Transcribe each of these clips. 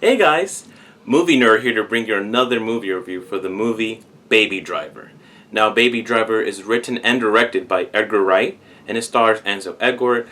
Hey guys, Movie Nerd here to bring you another movie review for the movie Baby Driver. Now, Baby Driver is written and directed by Edgar Wright, and it stars Ansel Elgort,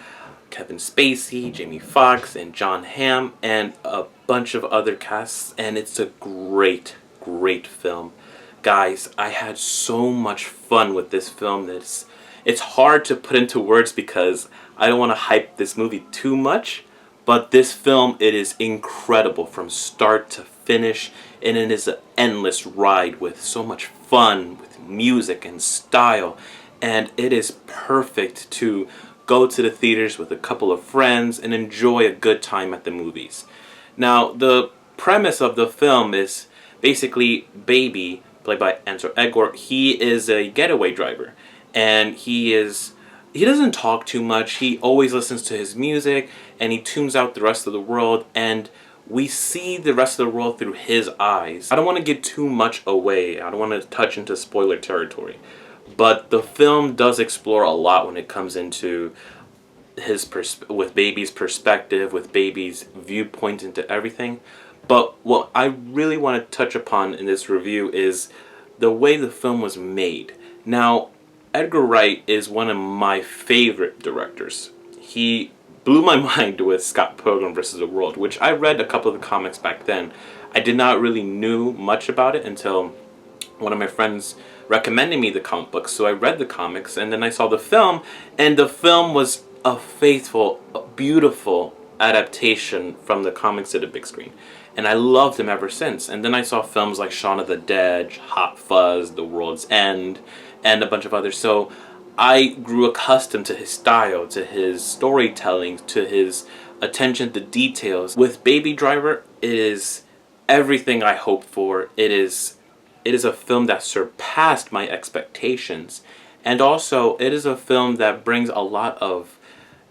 Kevin Spacey, Jamie Foxx, and John Hamm, and a bunch of other casts, and it's a great, great film. Guys, I had so much fun with this film that it's hard to put into words because I don't want to hype this movie too much. But this film, it is incredible from start to finish, and it is an endless ride with so much fun, with music and style, and it is perfect to go to the theaters with a couple of friends and enjoy a good time at the movies. Now, the premise of the film is basically Baby, played by Ansel Elgort. He is a getaway driver, and he doesn't talk too much. He always listens to his music and he tunes out the rest of the world, and we see the rest of the world through his eyes. I don't want to give too much away. I don't want to touch into spoiler territory. But the film does explore a lot when it comes into with Baby's perspective, with Baby's viewpoint into everything. But what I really want to touch upon in this review is the way the film was made. Now, Edgar Wright is one of my favorite directors. He blew my mind with Scott Pilgrim vs. the World, which I read a couple of the comics back then. I did not really knew much about it until one of my friends recommended me the comic books, so I read the comics, and then I saw the film, and the film was a faithful, beautiful adaptation from the comics to the big screen. And I loved him ever since. And then I saw films like Shaun of the Dead, Hot Fuzz, The World's End, and a bunch of others. So I grew accustomed to his style, to his storytelling, to his attention to details. With Baby Driver, it is everything I hoped for. It is a film that surpassed my expectations. And also, it is a film that brings a lot of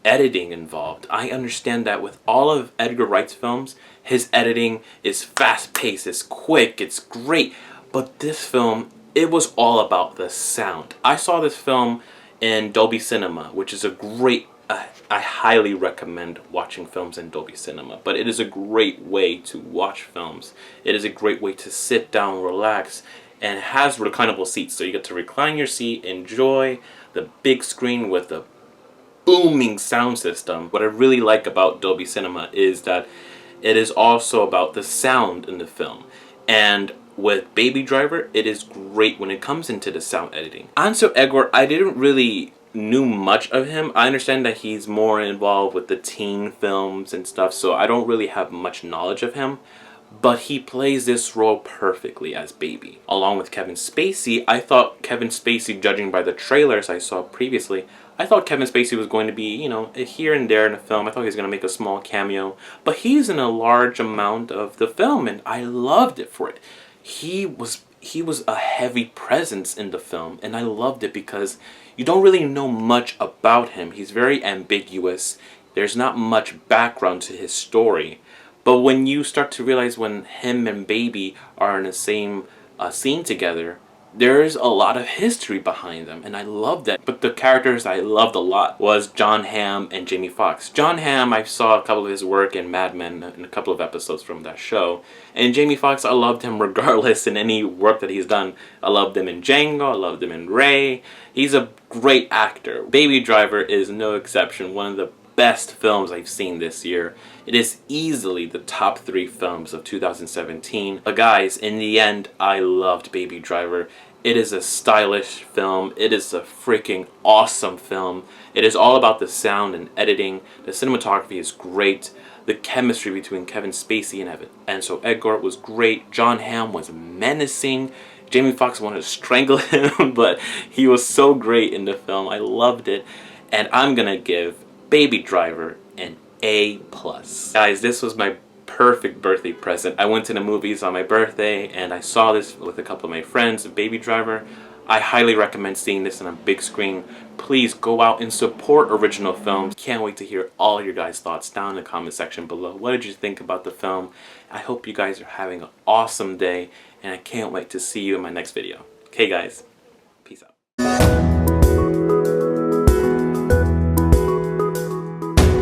editing involved. I understand that with all of Edgar Wright's films, his editing is fast-paced, it's quick, it's great. But this film, it was all about the sound. I saw this film in Dolby Cinema, which is a great, I highly recommend watching films in Dolby Cinema. But it is a great way to watch films. It is a great way to sit down, relax, and it has reclinable seats. So you get to recline your seat, enjoy the big screen with the booming sound system. What I really like about Dolby Cinema is that it is also about the sound in the film. And with Baby Driver, it is great when it comes into the sound editing. Ansel Elgort, I didn't really knew much of him. I understand that he's more involved with the teen films and stuff, so I don't really have much knowledge of him. But he plays this role perfectly as Baby. Along with Kevin Spacey, I thought Kevin Spacey, judging by the trailers I saw previously, I thought Kevin Spacey was going to be, here and there in the film. I thought he was going to make a small cameo. But he's in a large amount of the film, and I loved it for it. He was a heavy presence in the film, and I loved it because you don't really know much about him. He's very ambiguous. There's not much background to his story. But when you start to realize when him and Baby are in the same scene together, there's a lot of history behind them, and I loved that. But the characters I loved a lot was John Hamm and Jamie Foxx. John Hamm, I saw a couple of his work in Mad Men, in a couple of episodes from that show. And Jamie Foxx, I loved him regardless in any work that he's done. I loved him in Django, I loved him in Ray. He's a great actor. Baby Driver is no exception. One of the best films I've seen this year. It is easily the top 3 films of 2017. But guys, in the end, I loved Baby Driver. It is a stylish film. It is a freaking awesome film. It is all about the sound and editing. The cinematography is great. The chemistry between Kevin Spacey and Ansel Elgort was great. John Hamm was menacing. Jamie Foxx wanted to strangle him, but he was so great in the film. I loved it. And I'm gonna give Baby Driver an A+. Guys, this was my perfect birthday present. I went to the movies on my birthday and I saw this with a couple of my friends, Baby Driver. I highly recommend seeing this on a big screen. Please go out and support original films. Can't wait to hear all your guys' thoughts down in the comment section below. What did you think about the film? I hope you guys are having an awesome day, and I can't wait to see you in my next video. Okay guys,